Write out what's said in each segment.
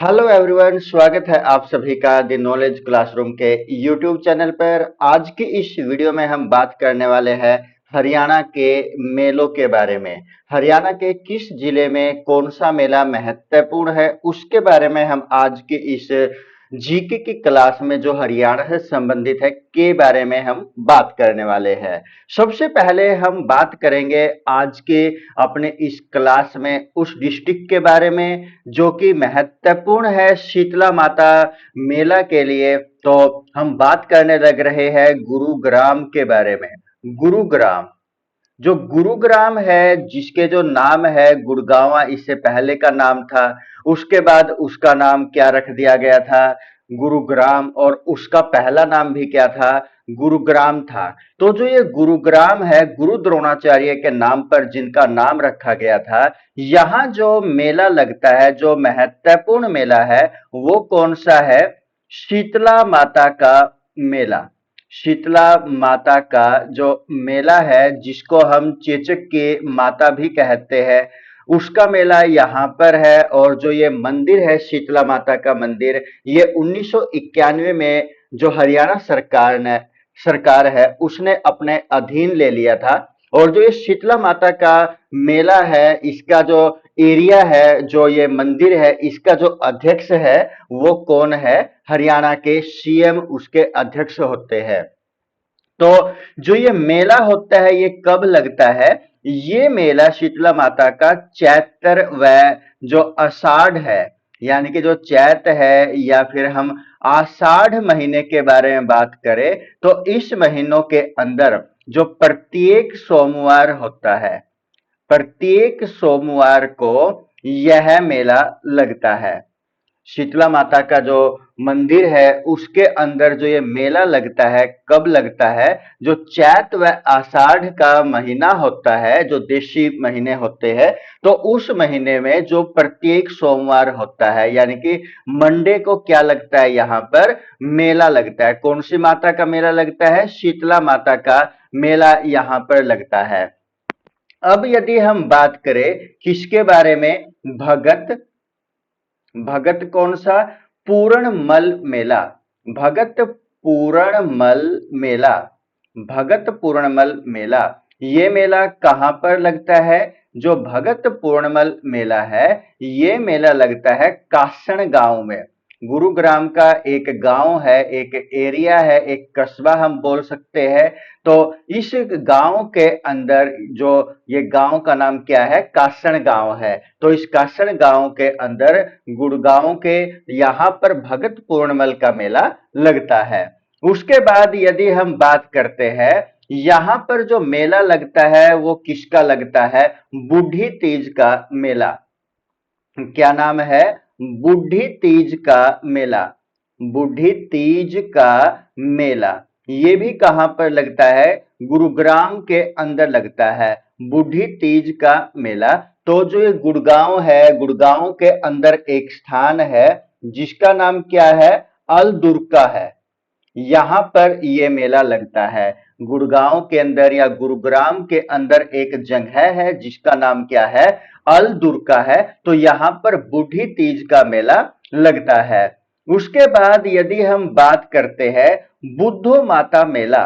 Hello everyone, स्वागत है आप सभी का द नॉलेज क्लासरूम के यूट्यूब चैनल पर। आज की इस वीडियो में हम बात करने वाले हैं हरियाणा के मेलों के बारे में। हरियाणा के किस जिले में कौन सा मेला महत्वपूर्ण है, उसके बारे में हम आज की इस जीके की क्लास में जो हरियाणा से संबंधित है के बारे में हम बात करने वाले हैं। सबसे पहले हम बात करेंगे आज के अपने इस क्लास में उस डिस्ट्रिक्ट के बारे में जो कि महत्वपूर्ण है शीतला माता मेला के लिए। तो हम बात करने लग रहे हैं गुरुग्राम के बारे में। गुरुग्राम, जो गुरुग्राम है, जिसके जो नाम है गुड़गांवा, इससे पहले का नाम था। उसके बाद उसका नाम क्या रख दिया गया था? गुरुग्राम। और उसका पहला नाम भी क्या था? गुरुग्राम था। तो जो ये गुरुग्राम है, गुरु द्रोणाचार्य के नाम पर जिनका नाम रखा गया था, यहाँ जो मेला लगता है, जो महत्वपूर्ण मेला है, वो कौन सा है? शीतला माता का मेला। शीतला माता का जो मेला है, जिसको हम चेचक की माता भी कहते हैं, उसका मेला यहाँ पर है। और जो ये मंदिर है, शीतला माता का मंदिर, ये 1991 में जो हरियाणा सरकार है उसने अपने अधीन ले लिया था। और जो ये शीतला माता का मेला है, इसका जो एरिया है, जो ये मंदिर है, इसका जो अध्यक्ष है वो कौन है? हरियाणा के सीएम उसके अध्यक्ष होते हैं। तो जो ये मेला होता है, ये कब लगता है? ये मेला शीतला माता का चैत्र व जो आषाढ़ है, यानी कि जो चैत है, या फिर हम आषाढ़ महीने के बारे में बात करें तो इस महीनों के अंदर जो प्रत्येक सोमवार होता है, प्रत्येक सोमवार को यह मेला लगता है। शीतला माता का जो मंदिर है उसके अंदर जो ये मेला लगता है, कब लगता है? जो चैत व आषाढ़ का महीना होता है, जो देशी महीने होते हैं, तो उस महीने में जो प्रत्येक सोमवार होता है, यानी कि मंडे को क्या लगता है? यहाँ पर मेला लगता है। कौन सी माता का मेला लगता है? शीतला माता का मेला यहाँ पर लगता है। अब यदि हम बात करें किसके बारे में? भगत भगत कौन सा? पूरणमल मेला। भगत पूरणमल मेला। भगत पूरणमल मेला, ये मेला कहां पर लगता है? जो भगत पूर्णमल मेला है, ये मेला लगता है कासण गांव में। गुरुग्राम का एक गांव है, एक एरिया है, एक कस्बा हम बोल सकते हैं। तो इस गांव के अंदर जो ये गांव का नाम क्या है? कासण गांव है। तो इस कासण गांव के अंदर गुड़गांव के यहाँ पर भगत पूर्णमल का मेला लगता है। उसके बाद यदि हम बात करते हैं, यहाँ पर जो मेला लगता है वो किसका लगता है? बूढ़ी तीज का मेला। क्या नाम है? बूढ़ी तीज का मेला। बूढ़ी तीज का मेला, ये भी कहां पर लगता है? गुरुग्राम के अंदर लगता है बूढ़ी तीज का मेला। तो जो ये गुड़गांव है, गुड़गांव के अंदर एक स्थान है जिसका नाम क्या है? अलदुर्का है। यहाँ पर ये मेला लगता है। गुड़गांव के अंदर या गुरुग्राम के अंदर एक जगह है जिसका नाम क्या है? अलदुर्का है। तो यहाँ पर बूढ़ी तीज का मेला लगता है। उसके बाद यदि हम बात करते हैं बुद्धो माता मेला।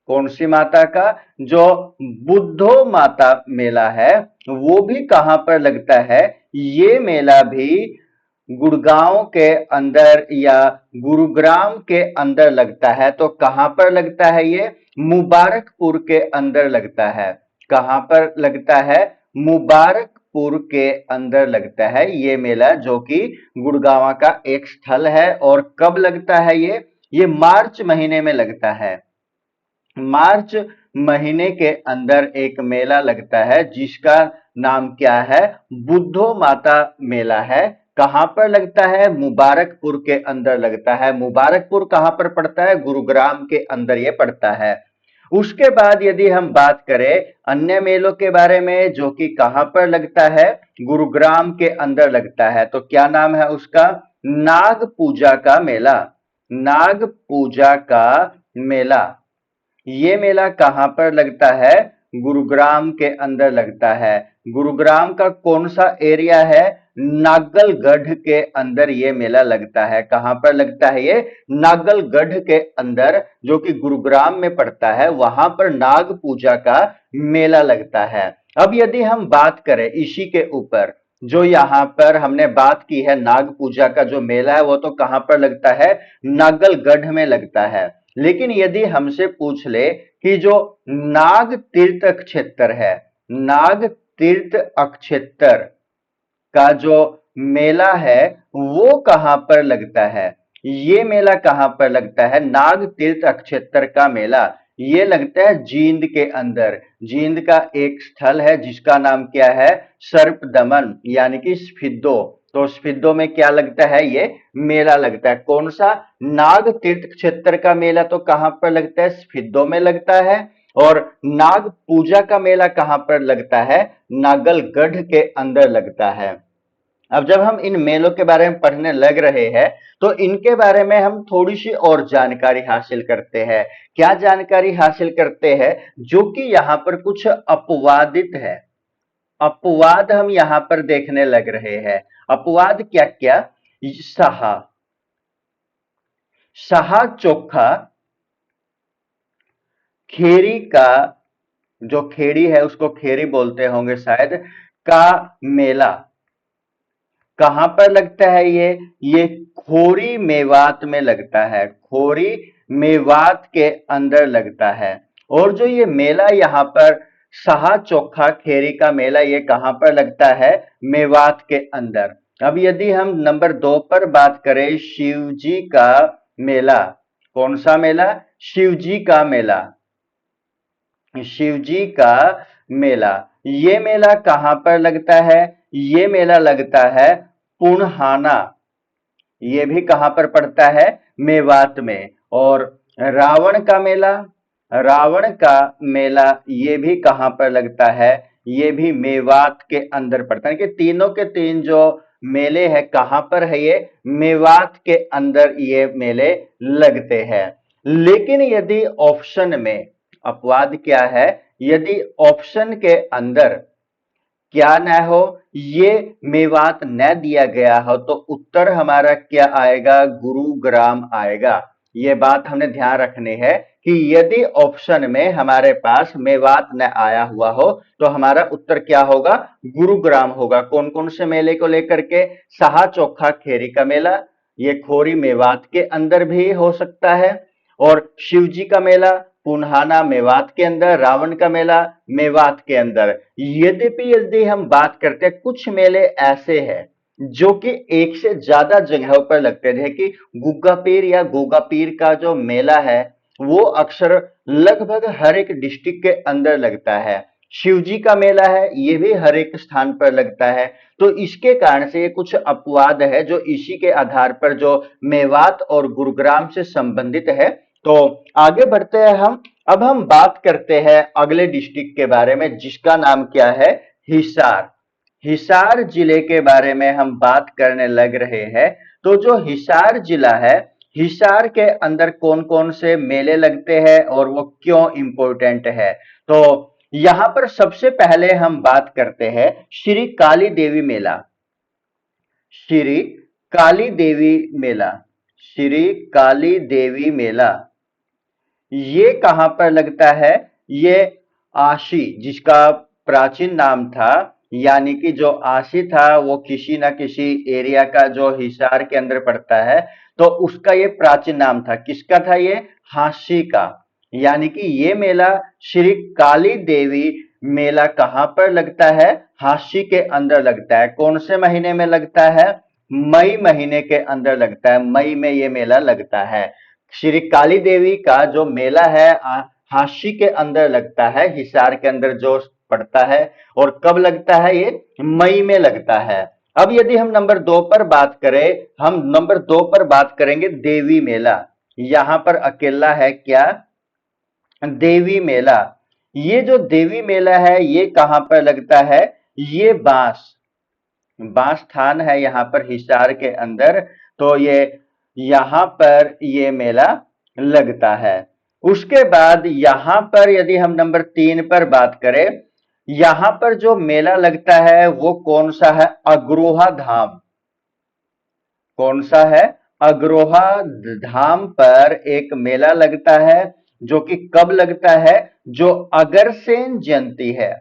कौन सी माता का? जो बुद्धो माता मेला है, वो भी कहां पर लगता है? ये मेला भी गुड़गांव के अंदर या गुरुग्राम के अंदर लगता है। तो कहां पर लगता है ये? मुबारकपुर के अंदर लगता है। कहां पर लगता है? मुबारकपुर के अंदर लगता है ये मेला, जो कि गुड़गांव का एक स्थल है। और कब लगता है ये मार्च महीने में लगता है। मार्च महीने के अंदर एक मेला लगता है जिसका नाम क्या है? बुद्धो माता मेला है। कहां पर लगता है? मुबारकपुर के अंदर लगता है। मुबारकपुर कहां पर पड़ता है? गुरुग्राम के अंदर ये पड़ता है। उसके बाद यदि हम बात करें अन्य मेलों के बारे में, जो कि कहां पर लगता है? गुरुग्राम के अंदर लगता है। तो क्या नाम है उसका? नाग पूजा का मेला। नाग पूजा का मेला, ये मेला कहां पर लगता है? गुरुग्राम के अंदर लगता है। गुरुग्राम का कौन सा एरिया है? नागलगढ़ के अंदर ये मेला लगता है। कहां पर लगता है ये? नागलगढ़ के अंदर, जो कि गुरुग्राम में पड़ता है, वहां पर नाग पूजा का मेला लगता है। अब यदि हम बात करें इसी के ऊपर, जो यहाँ पर हमने बात की है नाग पूजा का जो मेला है वो तो कहां पर लगता है? नागलगढ़ में लगता है। लेकिन यदि हमसे पूछ ले कि जो नाग तीर्थ क्षेत्र है, नाग तीर्थ क्षेत्र का जो मेला है वो कहां पर लगता है? ये मेला कहां पर लगता है? नाग तीर्थ क्षेत्र का मेला ये लगता है जींद के अंदर। जींद का एक स्थल है जिसका नाम क्या है? सर्पदमन यानी कि स्फिद्दो। तो स्फिद्दो में क्या लगता है? ये मेला लगता है। कौन सा? नाग तीर्थ क्षेत्र का मेला तो कहां पर लगता है? स्फिद्दो में लगता है। और नाग पूजा का मेला कहां पर लगता है? नागलगढ़ के अंदर लगता है। अब जब हम इन मेलों के बारे में पढ़ने लग रहे हैं तो इनके बारे में हम थोड़ी सी और जानकारी हासिल करते हैं। क्या जानकारी हासिल करते हैं? जो कि यहाँ पर कुछ अपवादित है। अपवाद हम यहाँ पर देखने लग रहे हैं। अपवाद क्या क्या? सहा, सहा चोखा खेरी का, जो खेड़ी है उसको खेरी बोलते होंगे शायद, का मेला कहां पर लगता है ये खोरी मेवात में लगता है। खोरी मेवात के अंदर लगता है। और जो ये मेला यहाँ पर सहा चोखा खेरी का मेला ये कहां पर लगता है? मेवात के अंदर। अब यदि हम नंबर 2 पर बात करें शिवजी का मेला, कौन सा मेला? शिवजी का मेला। शिवजी का मेला, ये मेला कहां पर लगता है? ये मेला लगता है पुन्हाना। ये भी कहां पर पड़ता है? मेवात में। और रावण का मेला, रावण का मेला ये भी कहां पर लगता है? ये भी मेवात के अंदर पड़ता है कि तीनों के तीन जो मेले हैं कहां पर है? ये मेवात के अंदर ये मेले लगते हैं। लेकिन यदि ऑप्शन में, अपवाद क्या है? यदि ऑप्शन के अंदर क्या न हो, ये मेवात न दिया गया हो तो उत्तर हमारा क्या आएगा? गुरुग्राम आएगा। ये बात हमने ध्यान रखनी है कि यदि ऑप्शन में हमारे पास मेवात न आया हुआ हो तो हमारा उत्तर क्या होगा? गुरुग्राम होगा। कौन कौन से मेले को लेकर के? सहा चोखा खेरी का मेला, ये खोरी मेवात के अंदर भी हो सकता है। और शिवजी का मेला पुन्हाना मेवात के अंदर, रावण का मेला मेवात के अंदर। यद्यपि यदि हम बात करते हैं कुछ मेले ऐसे हैं जो कि एक से ज्यादा जगहों पर लगते हैं, जैसे कि गुग्गा पीर या गोगा पीर का जो मेला है वो अक्सर लगभग हर एक डिस्ट्रिक्ट के अंदर लगता है। शिवजी का मेला है ये भी हर एक स्थान पर लगता है। तो इसके कारण से ये कुछ अपवाद है जो इसी के आधार पर जो मेवात और गुरुग्राम से संबंधित है। तो आगे बढ़ते हैं हम। अब हम बात करते हैं अगले डिस्ट्रिक्ट के बारे में जिसका नाम क्या है? हिसार। हिसार जिले के बारे में हम बात करने लग रहे हैं। तो जो हिसार जिला है, हिसार के अंदर कौन कौन से मेले लगते हैं और वो क्यों इंपॉर्टेंट है? तो यहां पर सबसे पहले हम बात करते हैं श्री काली देवी मेला। श्री काली देवी मेला, श्री काली देवी मेला ये कहां पर लगता है? ये आशी, जिसका प्राचीन नाम था, यानी कि जो आशी था वो किसी ना किसी एरिया का जो हिसार के अंदर पड़ता है, तो उसका ये प्राचीन नाम था। किसका था ये? हाशी का। यानी कि ये मेला श्री काली देवी मेला कहां पर लगता है? हाशी के अंदर लगता है। कौन से महीने में लगता है? मई महीने के अंदर लगता है। मई में ये मेला लगता है। श्री काली देवी का जो मेला है हाशी के अंदर लगता है, हिसार के अंदर जो पड़ता है। और कब लगता है? ये मई में लगता है। अब यदि हम नंबर 2 पर बात करें, हम नंबर 2 पर बात करेंगे देवी मेला। यहां पर अकेला है क्या? देवी मेला। ये जो देवी मेला है ये कहां पर लगता है? ये बांस, बांस स्थान है यहाँ पर हिसार के अंदर। तो ये यहाँ पर ये मेला लगता है। उसके बाद यहां पर यदि हम नंबर 3 पर बात करें, यहां पर जो मेला लगता है वो कौन सा है? अग्रोहा धाम। कौन सा है? अग्रोहा धाम पर एक मेला लगता है, जो कि कब लगता है? जो अगरसेन जयंती है,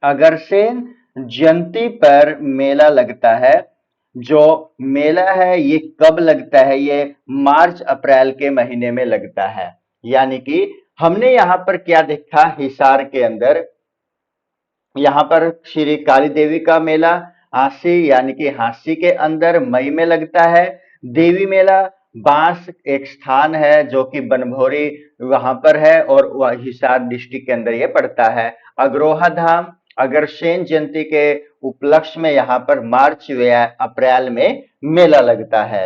अगरसेन जयंती पर मेला लगता है। जो मेला है ये कब लगता है? ये मार्च अप्रैल के महीने में लगता है। यानी कि हमने यहां पर क्या देखा? हिसार के अंदर यहाँ पर श्री काली देवी का मेला हांसी यानी कि हांसी के अंदर मई में लगता है। देवी मेला बांस एक स्थान है जो कि बनभोरी वहां पर है और वह हिसार डिस्ट्रिक्ट के अंदर ये पड़ता है। अग्रोहा धाम अगरसेन जयंती के उपलक्ष्य में यहाँ पर मार्च या अप्रैल में मेला लगता है।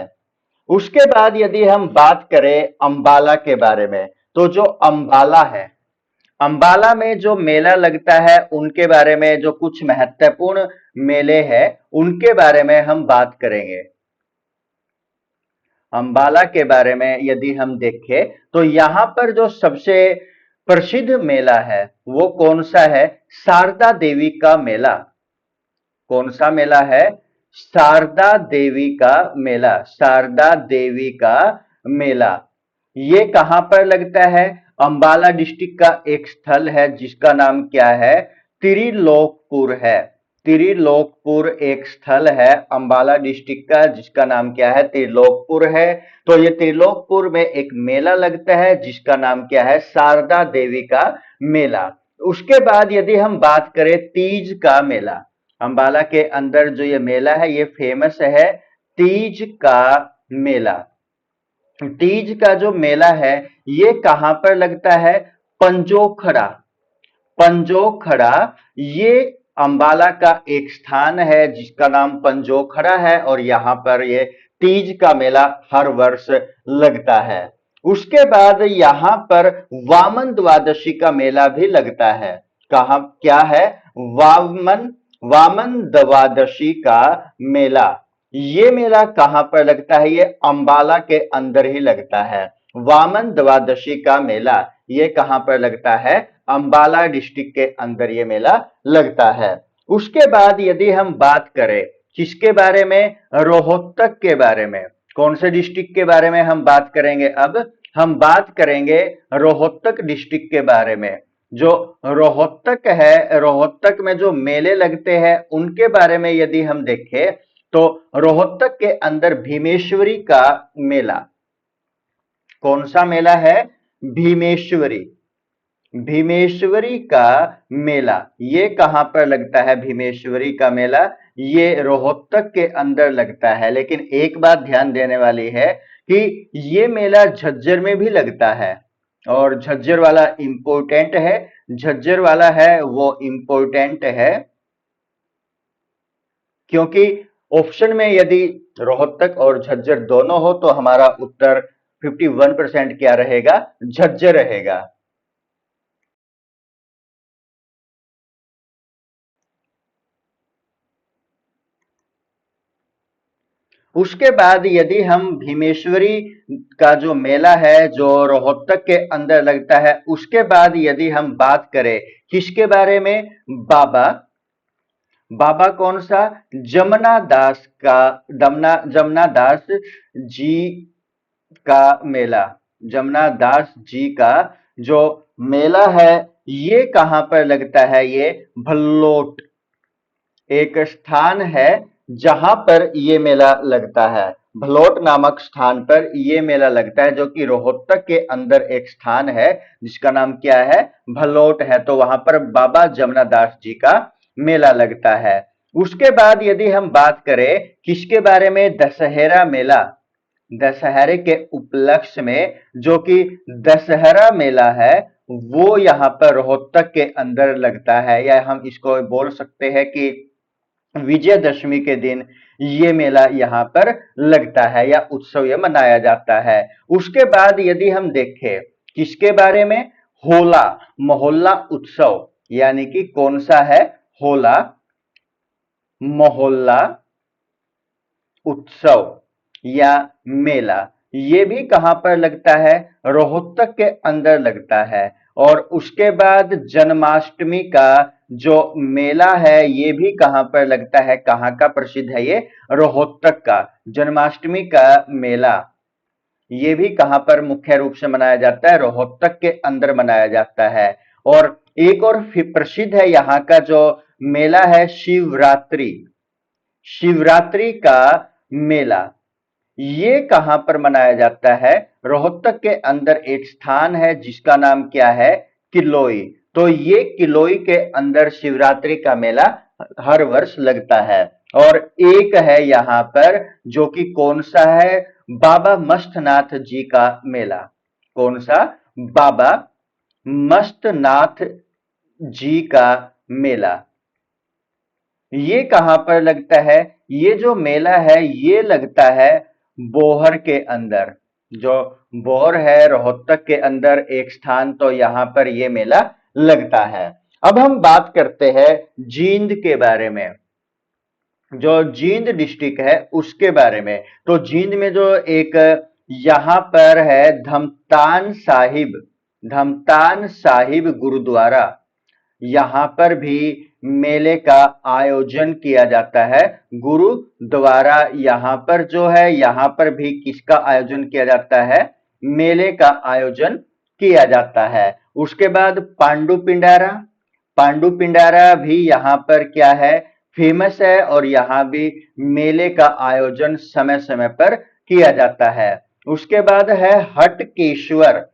उसके बाद यदि हम बात करें अंबाला के बारे में, तो जो अंबाला है, अंबाला में जो मेला लगता है उनके बारे में, जो कुछ महत्वपूर्ण मेले हैं उनके बारे में हम बात करेंगे। अंबाला के बारे में यदि हम देखें तो यहां पर जो सबसे प्रसिद्ध मेला है वो कौन सा है? शारदा देवी का मेला। कौन सा मेला है? शारदा देवी का मेला। शारदा देवी का मेला ये कहां पर लगता है? अंबाला डिस्ट्रिक्ट का एक स्थल है जिसका नाम क्या है? त्रिलोकपुर है। त्रिलोकपुर एक स्थल है अंबाला डिस्ट्रिक्ट का जिसका नाम क्या है? त्रिलोकपुर है। तो ये त्रिलोकपुर में एक मेला लगता है जिसका नाम क्या है? शारदा देवी का मेला। उसके बाद यदि हम बात करें तीज का मेला, अंबाला के अंदर जो ये मेला है ये फेमस है तीज का मेला। तीज का जो मेला है ये कहां पर लगता है? पंजोखड़ा। पंजोखड़ा ये अंबाला का एक स्थान है जिसका नाम पंजोखड़ा है और यहां पर ये तीज का मेला हर वर्ष लगता है। उसके बाद यहां पर वामन द्वादशी का मेला भी लगता है। कहां क्या है? वामन वामन द्वादशी का मेला। ये मेला कहां पर लगता है? ये अंबाला के अंदर ही लगता है। वामन द्वादशी का मेला ये कहां पर लगता है? अंबाला डिस्ट्रिक्ट के अंदर ये मेला लगता है। उसके बाद यदि हम बात करें किसके बारे में? रोहतक के बारे में। कौन से डिस्ट्रिक्ट के बारे में हम बात करेंगे? अब हम बात करेंगे रोहतक डिस्ट्रिक्ट के बारे में। जो रोहतक है, रोहतक में जो मेले लगते हैं उनके बारे में यदि हम देखें तो रोहतक के अंदर भीमेश्वरी का मेला। कौन सा मेला है? भीमेश्वरी। भीमेश्वरी का मेला ये कहां पर लगता है? भीमेश्वरी का मेला ये रोहतक के अंदर लगता है। लेकिन एक बात ध्यान देने वाली है कि ये मेला झज्जर में भी लगता है और झज्जर वाला इंपॉर्टेंट है। झज्जर वाला है वो इंपॉर्टेंट है क्योंकि ऑप्शन में यदि रोहतक और झज्जर दोनों हो तो हमारा उत्तर 51% क्या रहेगा? झज्जर रहेगा। उसके बाद यदि हम भीमेश्वरी का जो मेला है जो रोहतक के अंदर लगता है उसके बाद यदि हम बात करें किसके बारे में? बाबा। बाबा कौन सा? जमुना दास का, जमुना दास जी का मेला। जमुना दास जी का जो मेला है ये कहां पर लगता है? ये भल्लोट एक स्थान है जहां पर ये मेला लगता है। भलोट नामक स्थान पर ये मेला लगता है जो कि रोहतक के अंदर एक स्थान है जिसका नाम क्या है? भलोट है। तो वहां पर बाबा जमुना दास जी का मेला लगता है। उसके बाद यदि हम बात करें किसके बारे में? दशहरा मेला। दशहरे के उपलक्ष्य में जो कि दशहरा मेला है वो यहाँ पर रोहतक के अंदर लगता है, या हम इसको बोल सकते हैं कि विजयदशमी के दिन ये मेला यहाँ पर लगता है या उत्सव ये मनाया जाता है। उसके बाद यदि हम देखें किसके बारे में? होला मोहल्ला उत्सव। यानी कि कौन सा है? होला मोहल्ला उत्सव या मेला ये भी कहां पर लगता है? रोहतक के अंदर लगता है। और उसके बाद जन्माष्टमी का जो मेला है ये भी कहां पर लगता है? कहां का प्रसिद्ध है ये? रोहतक का जन्माष्टमी का मेला। ये भी कहां पर मुख्य रूप से मनाया जाता है? रोहतक के अंदर मनाया जाता है। और एक और प्रसिद्ध है यहाँ का जो मेला है, शिवरात्रि। शिवरात्रि का मेला ये कहां पर मनाया जाता है? रोहतक के अंदर एक स्थान है जिसका नाम क्या है? किलोई। तो ये किलोई के अंदर शिवरात्रि का मेला हर वर्ष लगता है। और एक है यहाँ पर जो कि कौन सा है? बाबा मस्तनाथ जी का मेला। कौन सा? बाबा मस्तनाथ जी का मेला। ये कहां पर लगता है? ये जो मेला है ये लगता है बोहर के अंदर। जो बोहर है रोहतक के अंदर एक स्थान, तो यहां पर ये मेला लगता है। अब हम बात करते हैं जींद के बारे में। जो जींद डिस्ट्रिक्ट है उसके बारे में। तो जींद में जो एक यहां पर है धमतान साहिब गुरुद्वारा। यहाँ पर भी मेले का आयोजन किया जाता है। गुरुद्वारा यहाँ पर जो है, यहाँ पर भी किसका आयोजन किया जाता है? मेले का आयोजन किया जाता है। उसके बाद पांडु पिंडारा। पांडु पिंडारा भी यहाँ पर क्या है? फेमस है। और यहाँ भी मेले का आयोजन समय समय पर किया जाता है। उसके बाद है हटकेश्वर।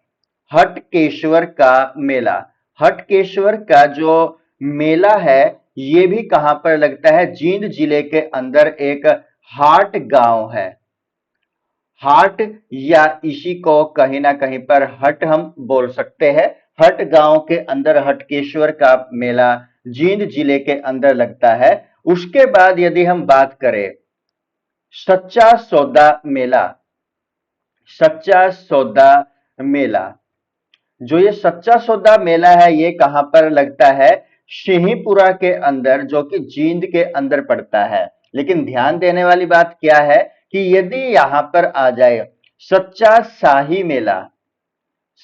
हटकेश्वर का मेला। हटकेश्वर का जो मेला है ये भी कहां पर लगता है? जींद जिले के अंदर एक हाट गांव है। हाट या इसी को कहीं ना कहीं पर हट हम बोल सकते हैं। हट गांव के अंदर हटकेश्वर का मेला जींद जिले के अंदर लगता है। उसके बाद यदि हम बात करें सच्चा सौदा मेला। सच्चा सौदा मेला, जो ये सच्चा सौदा मेला है ये कहां पर लगता है? सिंहपुरा के अंदर, जो कि जींद के अंदर पड़ता है। लेकिन ध्यान देने वाली बात क्या है कि यदि यहां पर आ जाए सच्चा शाही मेला,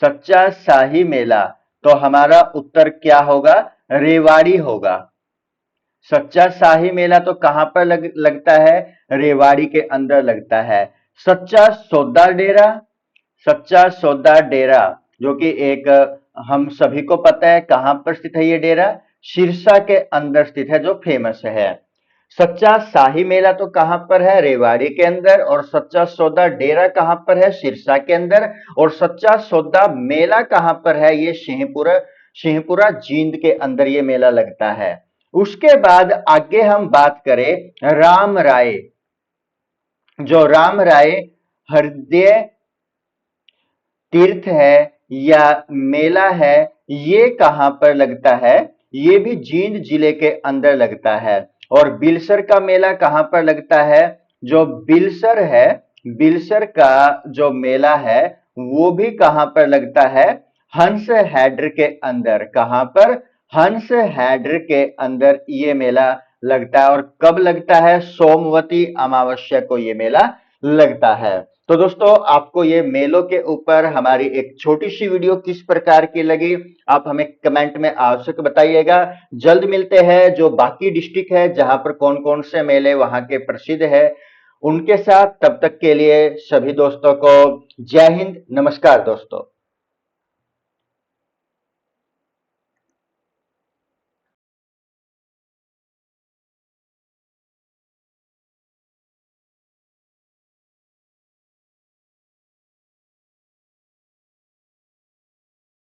सच्चा शाही मेला, तो हमारा उत्तर क्या होगा? रेवाड़ी होगा। सच्चा शाही मेला तो कहां पर लगता है? रेवाड़ी के अंदर लगता है। सच्चा सौदा डेरा। सच्चा सौदा डेरा जो कि एक हम सभी को पता है कहां पर स्थित है ये डेरा? सिरसा के अंदर स्थित है, जो फेमस है। सच्चा शाही मेला तो कहां पर है? रेवाड़ी के अंदर। और सच्चा सौदा डेरा कहां पर है? सिरसा के अंदर। और सच्चा सौदा मेला कहां पर है? ये सिंहपुरा जींद के अंदर ये मेला लगता है। उसके बाद आगे हम बात करें राम राय। जो राम राय हृदय तीर्थ है या मेला है ये कहां पर लगता है? ये भी जींद जिले के अंदर लगता है। और बिलसर का मेला कहां पर लगता है? जो बिलसर है, बिलसर का जो मेला है वो भी कहां पर लगता है? हंस हैड्र के अंदर। कहां पर? हंस हैड्र के अंदर ये मेला लगता है। और कब लगता है? सोमवती अमावस्या को ये मेला लगता है। तो दोस्तों, आपको ये मेलों के ऊपर हमारी एक छोटी सी वीडियो किस प्रकार की लगी, आप हमें कमेंट में आवश्यक बताइएगा। जल्द मिलते हैं जो बाकी डिस्ट्रिक्ट है जहां पर कौन कौन से मेले वहां के प्रसिद्ध है उनके साथ। तब तक के लिए सभी दोस्तों को जय हिंद, नमस्कार दोस्तों।